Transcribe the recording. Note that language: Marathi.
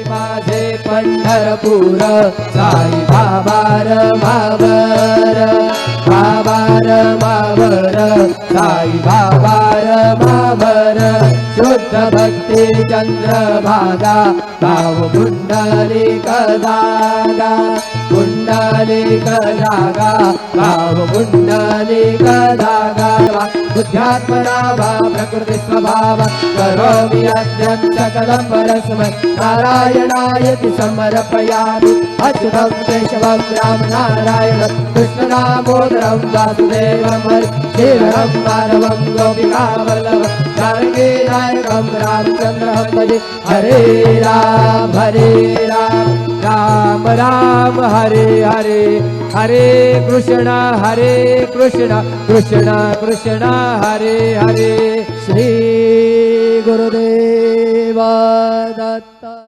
माझे पंढरपूर साई बाबा रमावर बाबा रमावर साई बाबा रमावर शुद्ध भक्ती चंद्रभागा गाव पुंडलिक जागा पुंडलिक जागा गाव पुंडलिक जागा बुद्ध्यात्मना वा प्रकृती स्वभाव करोमि अद्यं सकलं परस्मै नारायणायति समर्पयामि अच्युतं केशवं रामनारायणं कृष्णदामोदरं वासुदेवं श्रीधरं माधवं गोपिकावल्लभं जानकी नायकं रामचन्द्रं भजे हरे राम राम राम हरे हरे हरे कृष्ण कृष्ण कृष्ण हरे हरे श्री गुरुदेव दत्त।